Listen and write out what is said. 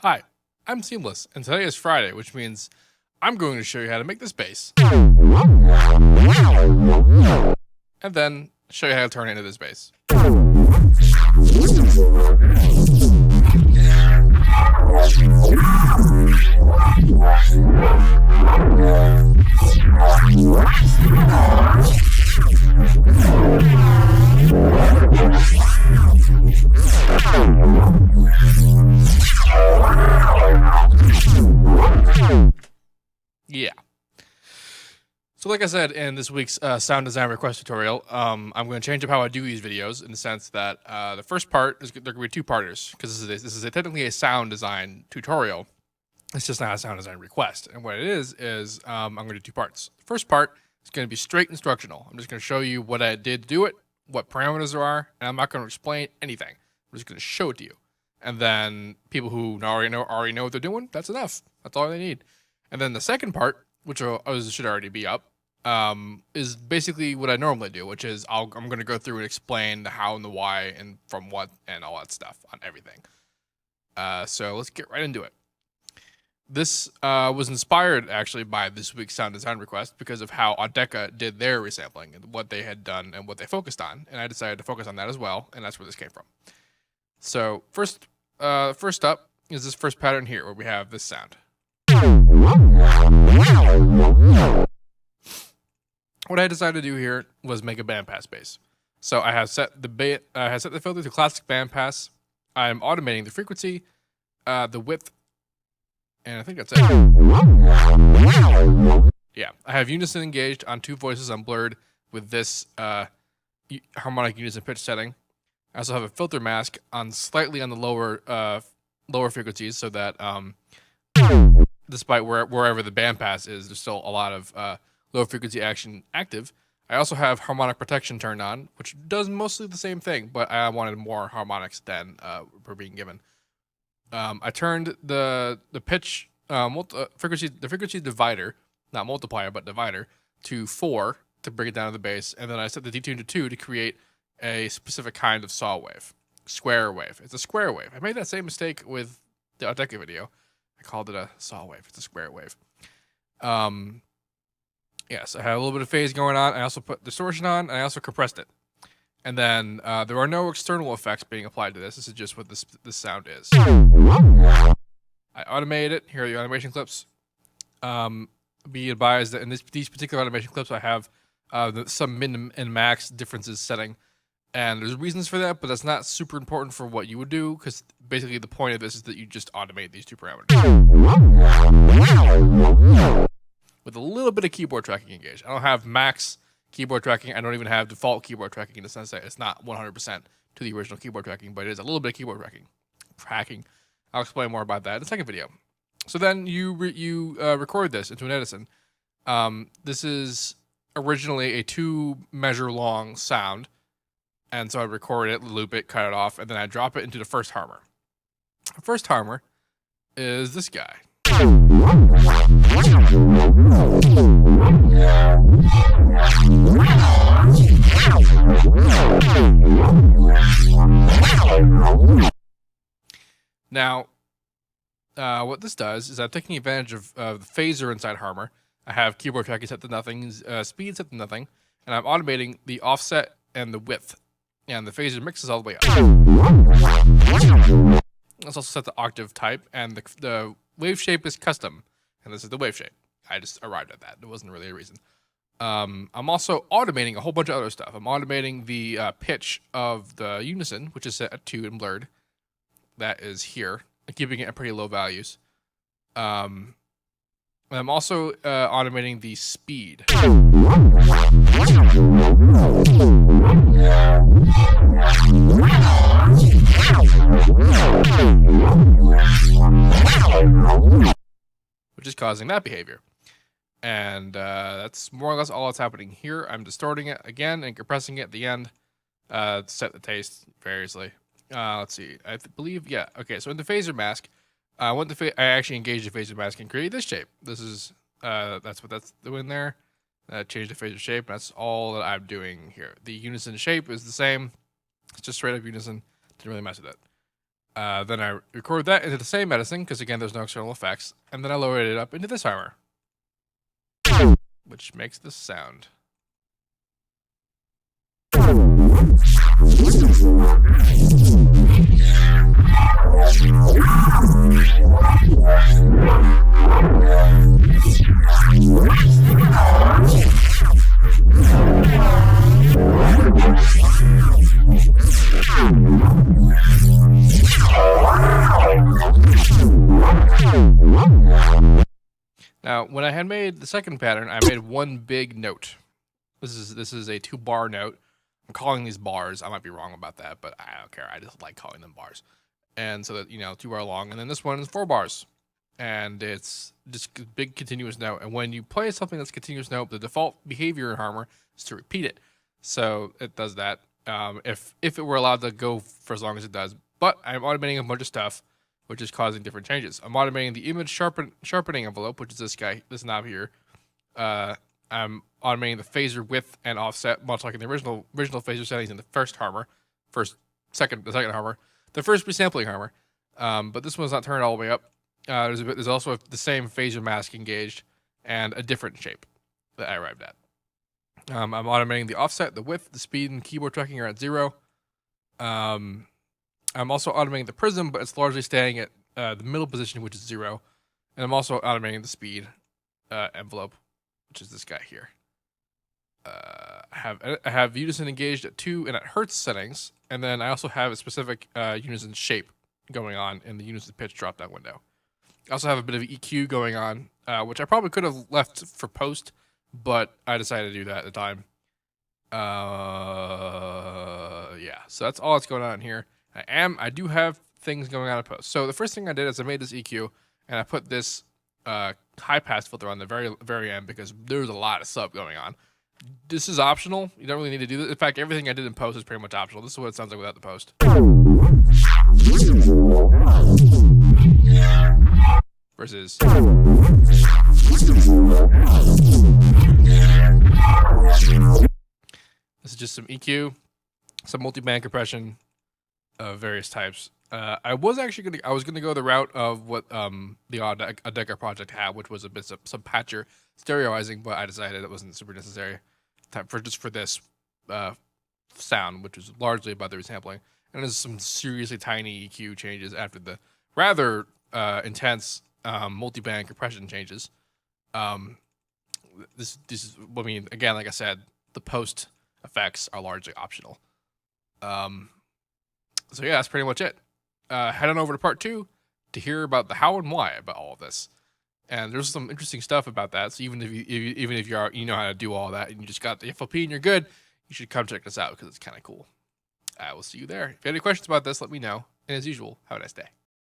Hi, I'm Seamless, and today is Friday, which means I'm going to show you how to make this bass. And then show you how to turn it into this bass. Yeah. So like I said in this week's sound design request tutorial, I'm going to change up how I do these videos in the sense that the first part is they're going to be two-parters because this is technically a sound design tutorial. It's just not a sound design request. And what it is I'm going to do two parts. The first part is going to be straight instructional. I'm just going to show you what I did to do it, what parameters there are, and I'm not going to explain anything. I'm just going to show it to you. And then people who already know what they're doing, that's enough. That's all they need. And then the second part, which should already be up, is basically what I normally do, which is I'm going to go through and explain the how and the why and from what and all that stuff on everything. So let's get right into it. This was inspired actually by this week's sound design request because of how Audeca did their resampling and what they had done and what they focused on, and I decided to focus on that as well, and that's where this came from. So first up is this first pattern here where we have this sound. What I decided to do here was make a bandpass bass. So I have set the filter to classic bandpass. I'm automating the frequency, the width, and I think that's it. Yeah, I have unison engaged on two voices on blurred with this harmonic unison pitch setting. I also have a filter mask on slightly on the lower frequencies so that despite wherever the bandpass is, there's still a lot of low frequency action active. I also have harmonic protection turned on, which does mostly the same thing, but I wanted more harmonics than were being given. I turned the pitch frequency divider, not multiplier but divider, to 4 to bring it down to the bass, and then I set the detune to 2 to create a specific kind of saw wave, square wave. It's a square wave. I made that same mistake with the Audeca video. I called it a saw wave. It's a square wave. Yes, I had a little bit of phase going on. I also put distortion on, and I also compressed it. And then there are no external effects being applied to this. This is just what this sound is. I automated it. Here are the automation clips. Be advised that in these particular automation clips, I have some min and max differences setting. And there's reasons for that, but that's not super important for what you would do, because basically the point of this is that you just automate these two parameters. With a little bit of keyboard tracking engaged. I don't have max keyboard tracking. I don't even have default keyboard tracking in the sense that it's not 100% to the original keyboard tracking, but it is a little bit of keyboard tracking. I'll explain more about that in the second video. So then you record this into an Edison. This is originally a 2-measure long sound. And so I record it, loop it, cut it off, and then I drop it into the first Harmor. The first Harmor is this guy. Now, what this does is I'm taking advantage of the phaser inside Harmor. I have keyboard tracking set to nothing, speed set to nothing, and I'm automating the offset and the width. And the phaser mixes all the way up. Let's also set the octave type, and the wave shape is custom. And this is the wave shape. I just arrived at that. It wasn't really a reason. I'm also automating a whole bunch of other stuff. I'm automating the pitch of the unison, which is set at 2 and blurred. That is here, keeping it at pretty low values. I'm also automating the speed. Which is causing that behavior. And that's more or less all that's happening here. I'm distorting it again and compressing it at the end to set the taste variously. Let's see. I believe, yeah. Okay, so in the phaser mask, I actually engaged the phaser mask and created this shape. This is that's what that's doing there. Change the phaser shape. That's all that I'm doing here. The unison shape is the same. It's just straight up unison. Didn't really mess with it. Then I record that into the same medicine, because again, there's no external effects. And then I loaded it up into this Harmor, which makes this sound. Now, when I had made the second pattern, I made one big note. This is a 2-bar note. I'm calling these bars. I might be wrong about that, but I don't care. I just like calling them bars. And so that, 2-bar long. And then this one is 4 bars. And it's just a big continuous note. And when you play something that's continuous note, the default behavior in Harmor is to repeat it. So it does that. If it were allowed to go for as long as it does. But I'm automating a bunch of stuff, which is causing different changes. I'm automating the image sharpening envelope, which is this guy, this knob here. I'm automating the phaser width and offset, much like in the original phaser settings in the first Harmor, the second Harmor, the first resampling Harmor. But this one's not turned all the way up. There's also the same phaser mask engaged and a different shape that I arrived at. I'm automating the offset, the width, the speed, and keyboard tracking are at 0. I'm also automating the prism, but it's largely staying at the middle position, which is 0. And I'm also automating the speed envelope, which is this guy here. I have unison engaged at 2 and at hertz settings, and then I also have a specific unison shape going on in the unison pitch drop-down window. I also have a bit of EQ going on, which I probably could have left for post, but I decided to do that at the time. Yeah, so that's all that's going on here. I do have things going on in post. So the first thing I did is I made this EQ, and I put this high pass filter on the very end because there's a lot of sub going on. This is optional. You don't really need to do this. In fact, everything I did in post is pretty much optional. This is what it sounds like without the post. Versus this is just some EQ, some multi-band compression of various types. I was gonna go the route of what the Audeca project had, which was a bit some patcher stereoizing, but I decided it wasn't super necessary for this sound, which was largely about the resampling. And there's some seriously tiny EQ changes after the rather intense multi-band compression changes. This is, I mean, again, like I said, the post effects are largely optional. So yeah, that's pretty much it. Head on over to part 2 to hear about the how and why about all of this. And there's some interesting stuff about that. So even if you know how to do all that and you just got the FLP and you're good, you should come check this out because it's kind of cool. I will see you there. If you have any questions about this, let me know. And as usual, have a nice day.